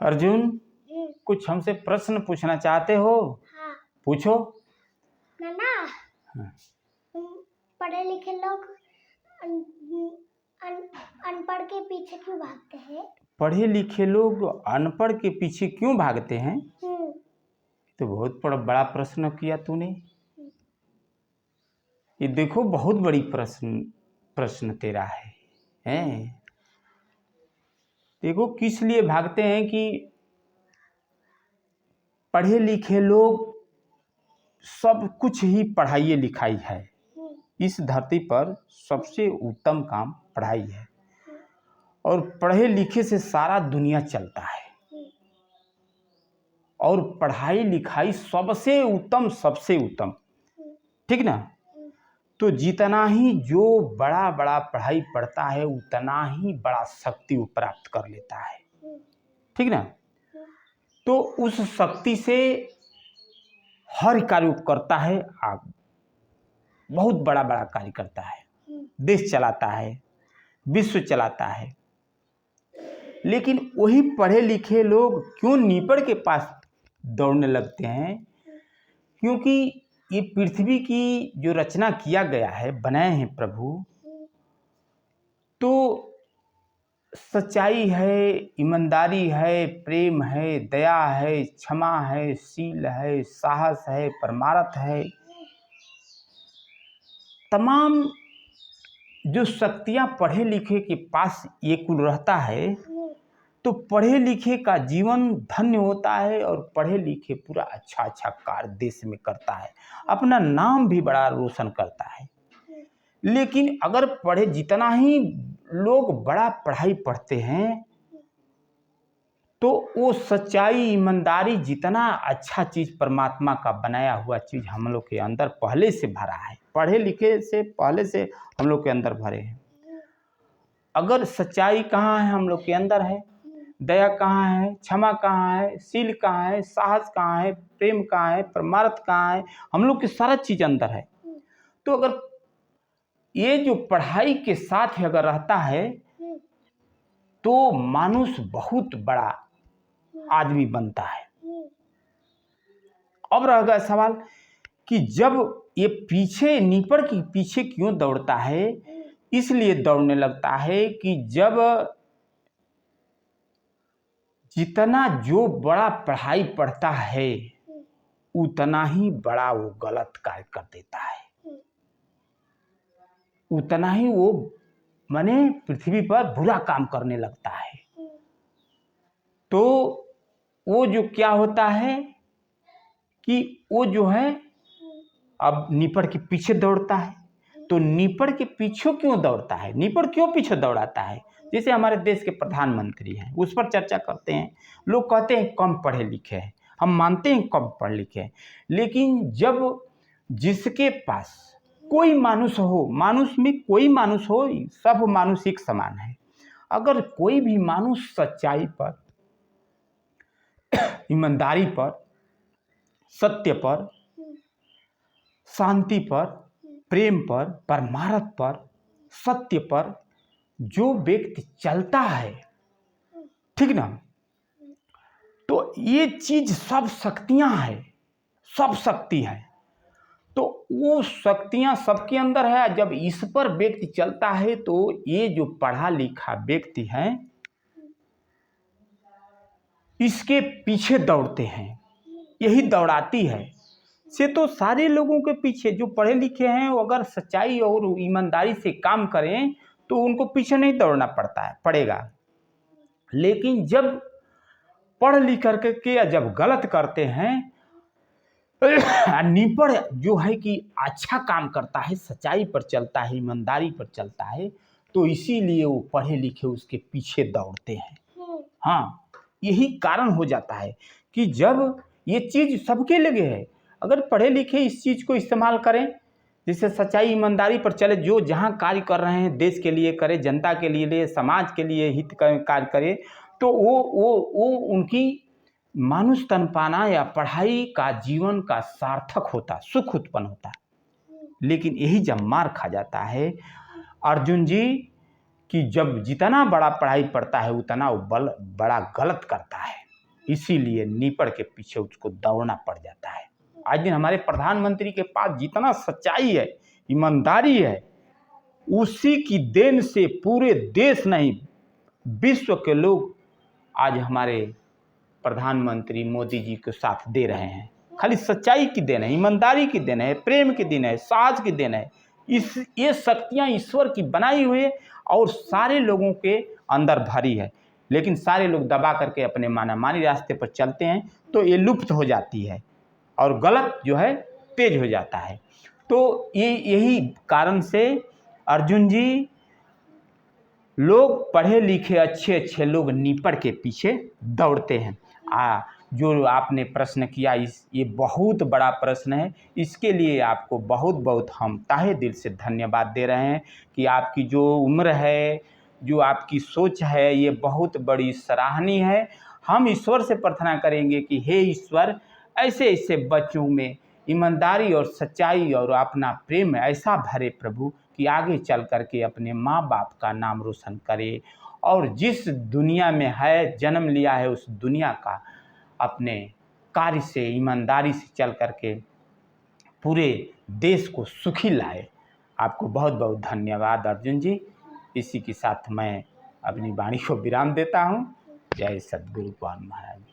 अर्जुन, कुछ हमसे प्रश्न पूछना चाहते हो? हाँ। पूछो। नाना, हाँ। पढ़े लिखे लोग अनपढ़ के पीछे क्यों भागते हैं? पढ़े लिखे लोग अनपढ़ के पीछे क्यों भागते हैं? तो बहुत बड़ा प्रश्न किया तूने। ये देखो, बहुत बड़ी प्रश्न तेरा है। देखो, किस लिए भागते हैं कि पढ़े लिखे लोग सब कुछ ही पढ़ाई लिखाई है। इस धरती पर सबसे उत्तम काम पढ़ाई है और पढ़े लिखे से सारा दुनिया चलता है और पढ़ाई लिखाई सबसे उत्तम, सबसे उत्तम, ठीक ना? तो जितना ही जो बड़ा बड़ा पढ़ाई पढ़ता है उतना ही बड़ा शक्ति वो प्राप्त कर लेता है, ठीक ना? तो उस शक्ति से हर कार्य करता है, बहुत बड़ा बड़ा कार्य करता है, देश चलाता है, विश्व चलाता है। लेकिन वही पढ़े लिखे लोग क्यों नीपड़ के पास दौड़ने लगते हैं? क्योंकि ये पृथ्वी की जो रचना किया गया है, बनाए हैं प्रभु, तो सच्चाई है, ईमानदारी है, प्रेम है, दया है, क्षमा है, शील है, साहस है, परमार्थ है, तमाम जो शक्तियां पढ़े लिखे के पास ये कुल रहता है, तो पढ़े लिखे का जीवन धन्य होता है और पढ़े लिखे पूरा अच्छा अच्छा कार्य देश में करता है, अपना नाम भी बड़ा रोशन करता है। लेकिन अगर पढ़े जितना ही लोग बड़ा पढ़ाई पढ़ते हैं तो वो सच्चाई, ईमानदारी, जितना अच्छा चीज परमात्मा का बनाया हुआ चीज हम लोग के अंदर पहले से भरा है, पढ़े लिखे से पहले से हम लोग के अंदर भरे हैं। अगर सच्चाई कहाँ है, हम लोग के अंदर है। दया कहाँ है, क्षमा कहाँ है, शील कहाँ है, साहस कहाँ है, प्रेम कहाँ है, परमार्थ कहाँ है, हम लोग के सारा चीज अंदर है। तो अगर ये जो पढ़ाई के साथ ही अगर रहता है तो मानुष बहुत बड़ा आदमी बनता है। अब रह गया सवाल कि जब ये पीछे नीपड़ के पीछे क्यों दौड़ता है? इसलिए दौड़ने लगता है कि जब जितना जो बड़ा पढ़ाई पढ़ता है उतना ही बड़ा वो गलत कार्य कर देता है, उतना ही वो माने पृथ्वी पर बुरा काम करने लगता है। तो वो जो क्या होता है कि वो जो है अब नीपड़ के पीछे दौड़ता है। तो नीपड़ के पीछे क्यों दौड़ता है? नीपड़ क्यों पीछे दौड़ाता है? जैसे हमारे देश के प्रधानमंत्री हैं, उस पर चर्चा करते हैं। लोग कहते हैं कम पढ़े लिखे हैं, हम मानते हैं कम पढ़े लिखे हैं, लेकिन जब जिसके पास कोई मानुष हो, मानुष में कोई मानुष हो, सब मानुष एक समान है। अगर कोई भी मानुष सच्चाई पर, ईमानदारी पर, सत्य पर, शांति पर, प्रेम पर, परमार्थ पर, सत्य पर जो व्यक्ति चलता है, ठीक ना, तो ये चीज सब शक्तियां है, सब शक्ति है। तो वो शक्तियां सबके अंदर है। जब इस पर व्यक्ति चलता है तो ये जो पढ़ा लिखा व्यक्ति है इसके पीछे दौड़ते हैं, यही दौड़ाती है। से तो सारे लोगों के पीछे जो पढ़े लिखे हैं वो अगर सच्चाई और ईमानदारी से काम करें तो उनको पीछे नहीं दौड़ना पड़ेगा। लेकिन जब पढ़ लिख करके जब गलत करते हैं, नीपड़ जो है कि अच्छा काम करता है, सच्चाई पर चलता है, ईमानदारी पर चलता है, तो इसीलिए वो पढ़े लिखे उसके पीछे दौड़ते हैं। हाँ, यही कारण हो जाता है कि जब ये चीज सबके लगे है, अगर पढ़े लिखे इस चीज को इस्तेमाल करें, जिससे सच्चाई ईमानदारी पर चले, जो जहाँ कार्य कर रहे हैं देश के लिए करे, जनता के लिए, समाज के लिए हित कार्य करे, तो वो उनकी मानुष तन पाना या पढ़ाई का जीवन का सार्थक होता, सुख उत्पन्न होता। लेकिन यही जब मार खा जाता है अर्जुन जी कि जब जितना बड़ा पढ़ाई पढ़ता है उतना वो बड़ा गलत करता है। इसीलिए नीपड़ के पीछे उसको दौड़ना पड़ जाता है। आज दिन हमारे प्रधानमंत्री के पास जितना सच्चाई है, ईमानदारी है, उसी की देन से पूरे देश नहीं विश्व के लोग आज हमारे प्रधानमंत्री मोदी जी को साथ दे रहे हैं। खाली सच्चाई की देन है, ईमानदारी की देन है, प्रेम की देन है, साहस की देन है। ये शक्तियाँ ईश्वर की बनाई हुई है और सारे लोगों के अंदर भरी है, लेकिन सारे लोग दबा करके अपने मानामानी रास्ते पर चलते हैं तो ये लुप्त हो जाती है और गलत जो है तेज हो जाता है। तो यही कारण से अर्जुन जी, लोग पढ़े लिखे अच्छे लोग नीपड़ के पीछे दौड़ते हैं। जो आपने प्रश्न किया ये बहुत बड़ा प्रश्न है। इसके लिए आपको बहुत हम तहे दिल से धन्यवाद दे रहे हैं कि आपकी जो उम्र है, जो आपकी सोच है, ये बहुत बड़ी सराहनीय है। हम ईश्वर से प्रार्थना करेंगे कि हे ईश्वर, ऐसे बच्चों में ईमानदारी और सच्चाई और अपना प्रेम ऐसा भरे प्रभु कि आगे चल करके अपने माँ बाप का नाम रोशन करे और जिस दुनिया में है जन्म लिया है उस दुनिया का अपने कार्य से ईमानदारी से चल करके पूरे देश को सुखी लाए। आपको बहुत धन्यवाद अर्जुन जी। इसी के साथ मैं अपनी वाणी को विराम देता हूँ। जय सद्गुरु पाल महाराज।